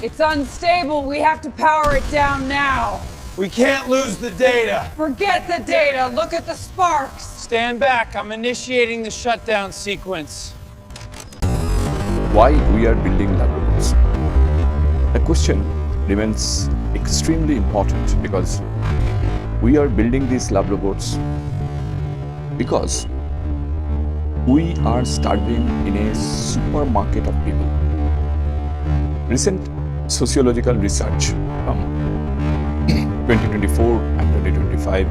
It's unstable. We have to power it down now. We can't lose the data. Forget the data. Look at the sparks. Stand back. I'm initiating the shutdown sequence. Why we are building lab robots? The question remains extremely important because we are building these lab robots because we are starving in a supermarket of people. Recent sociological research from 2024 and 2025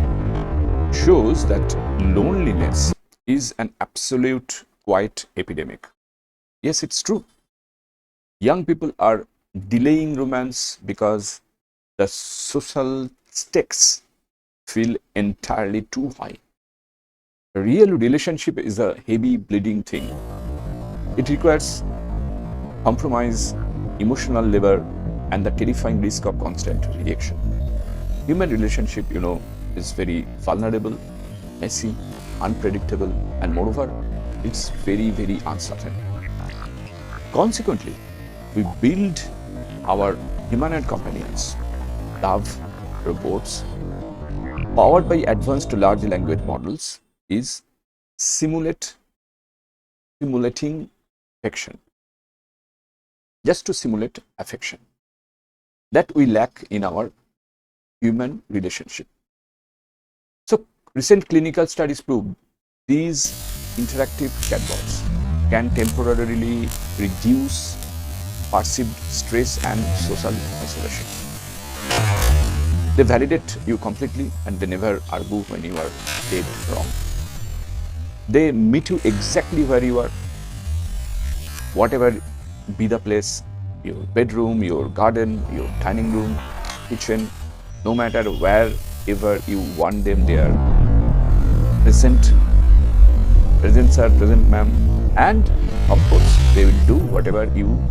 shows that loneliness is an absolute quiet epidemic. Yes, it's true. Young people are delaying romance because the social stakes feel entirely too high. A real relationship is a heavy bleeding thing. It requires compromise, emotional labor, and the terrifying risk of constant rejection. Human relationship, is very vulnerable, messy, unpredictable, and moreover, it's very, very uncertain. Consequently, we build our humanoid companions, love robots, powered by advanced large language models, is simulating affection. Just to simulate affection that we lack in our human relationship. So, recent clinical studies prove these interactive chatbots can temporarily reduce perceived stress and social isolation. They validate you completely and they never argue when you are dead wrong. They meet you exactly where you are, whatever be the place, your bedroom, your garden, your dining room, kitchen, no matter wherever you want them, they are present sir, present ma'am, and of course they will do whatever you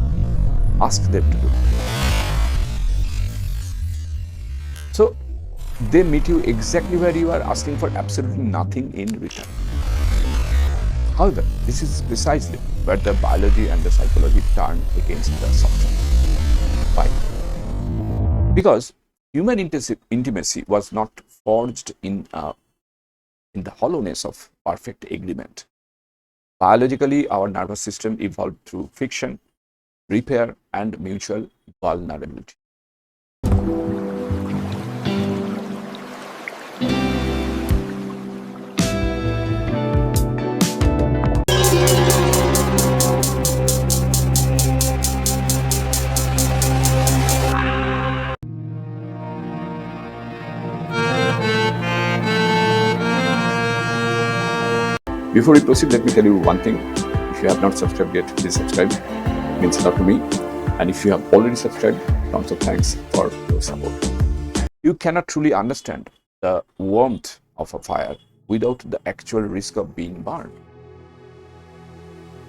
ask them to do. So they meet you exactly where you are, asking for absolutely nothing in return. However, this is precisely where the biology and the psychology turn against the software. Why? Because human intimacy was not forged in the hollowness of perfect agreement. Biologically, our nervous system evolved through friction, repair, and mutual vulnerability. Before we proceed, let me tell you one thing. If you have not subscribed yet, please subscribe. It means a lot to me. And if you have already subscribed, tons of thanks for your support. You cannot truly understand the warmth of a fire without the actual risk of being burned.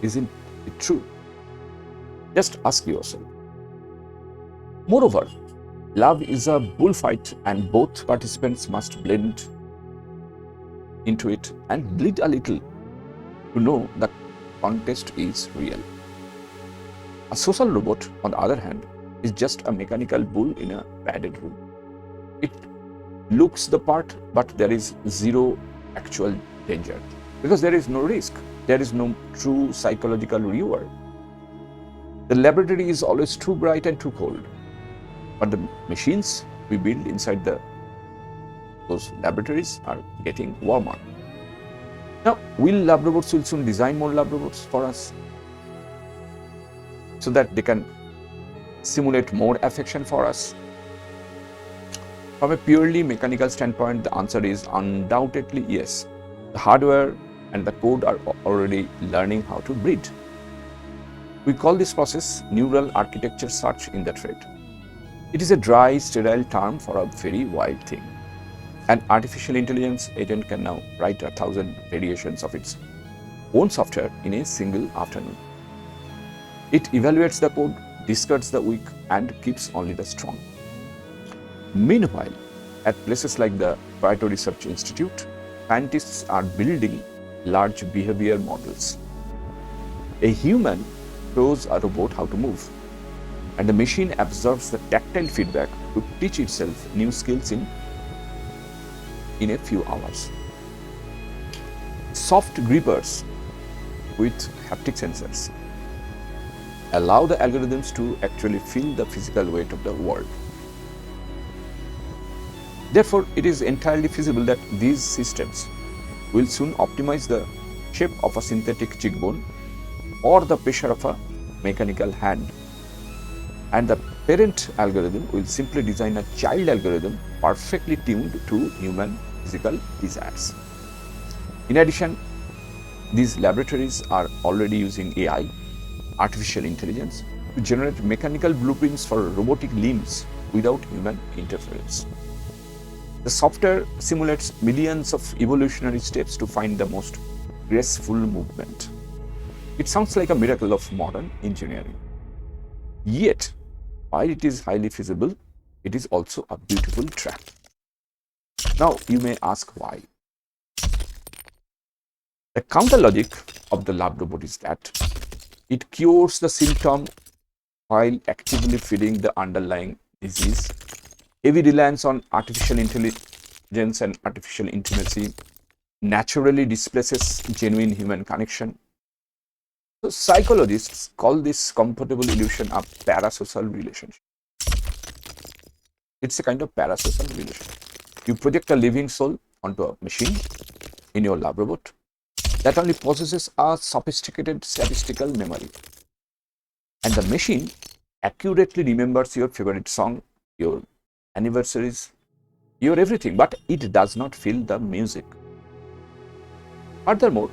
Isn't it true? Just ask yourself. Moreover, love is a bullfight and both participants must blend into it and bleed a little to know the contest is real. A social robot, on the other hand, is just a mechanical bull in a padded room. It looks the part, but there is zero actual danger because there is no risk. There is no true psychological reward. The laboratory is always too bright and too cold, but the machines we build inside those laboratories are getting warmer. Now, lab robots will soon design more lab robots for us so that they can simulate more affection for us? From a purely mechanical standpoint, the answer is undoubtedly yes. The hardware and the code are already learning how to breed. We call this process neural architecture search in the trade. It is a dry, sterile term for a very wild thing. An artificial intelligence agent can now write 1,000 variations of its own software in a single afternoon. It evaluates the code, discards the weak, and keeps only the strong. Meanwhile, at places like the Pareto Research Institute, scientists are building large behavior models. A human shows a robot how to move, and the machine absorbs the tactile feedback to teach itself new skills in a few hours. Soft grippers with haptic sensors allow the algorithms to actually feel the physical weight of the world. Therefore, it is entirely feasible that these systems will soon optimize the shape of a synthetic cheekbone or the pressure of a mechanical hand. And the parent algorithm will simply design a child algorithm perfectly tuned to human physical desires. In addition, these laboratories are already using AI, artificial intelligence, to generate mechanical blueprints for robotic limbs without human interference. The software simulates millions of evolutionary steps to find the most graceful movement. It sounds like a miracle of modern engineering. Yet, while it is highly feasible, it is also a beautiful trap. Now, you may ask why. The counter logic of the lab robot is that it cures the symptom while actively feeding the underlying disease. Heavy reliance on artificial intelligence and artificial intimacy naturally displaces genuine human connection. So psychologists call this comfortable illusion a parasocial relationship. It's a kind of parasocial relationship. You project a living soul onto a machine in your lab robot that only possesses a sophisticated statistical memory. And the machine accurately remembers your favorite song, your anniversaries, your everything, but it does not feel the music. Furthermore,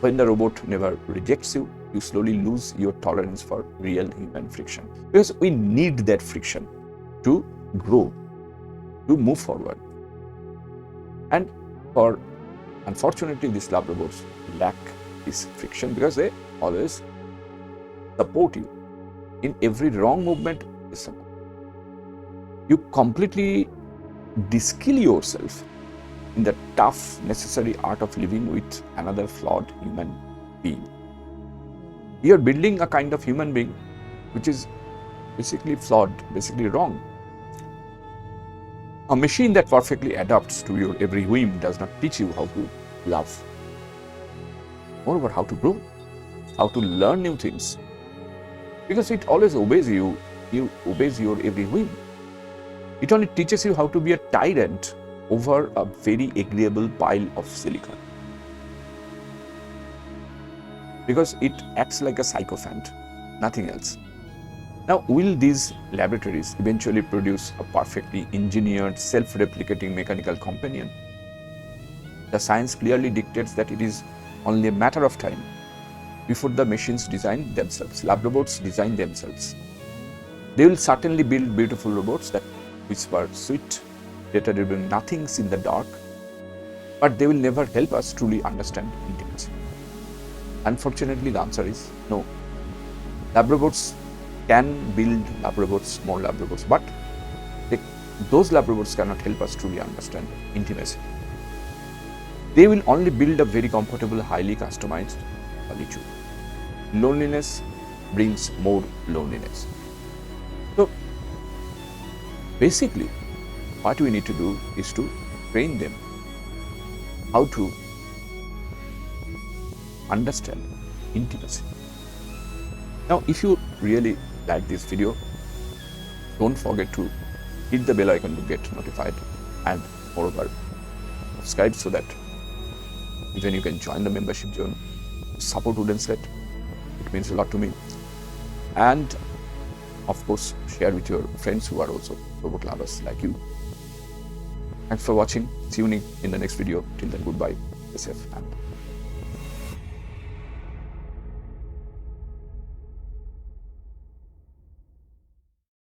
when the robot never rejects you, you slowly lose your tolerance for real human friction. Because we need that friction to grow, to move forward. And unfortunately, these lab robots lack this friction because they always support you. In every wrong movement, they support. You completely de-skill yourself in the tough, necessary art of living with another flawed human being. You are building a kind of human being which is basically flawed, basically wrong. A machine that perfectly adapts to your every whim does not teach you how to love. Moreover, how to grow, how to learn new things. Because it always obeys you, it obeys your every whim. It only teaches you how to be a tyrant over a very agreeable pile of silicon. Because it acts like a sycophant, nothing else. Now, will these laboratories eventually produce a perfectly engineered, self-replicating mechanical companion? The science clearly dictates that it is only a matter of time before the machines design themselves, lab robots design themselves. They will certainly build beautiful robots that whisper sweet, data-driven nothings in the dark, but they will never help us truly understand intimacy. Unfortunately, the answer is no. Lab robots can build lab robots, more lab robots, but those lab robots cannot help us truly understand intimacy. They will only build a very comfortable, highly customized solitude. Loneliness brings more loneliness. So, basically, what we need to do is to train them how to understand intimacy. Now, if you really like this video, don't forget to hit the bell icon to get notified, and moreover, subscribe so that even you can join the membership zone, support Wooden Slate. It means a lot to me. And of course, share with your friends who are also robot lovers like you. Thanks for watching. See you in the next video. Till then, goodbye. Stay safe and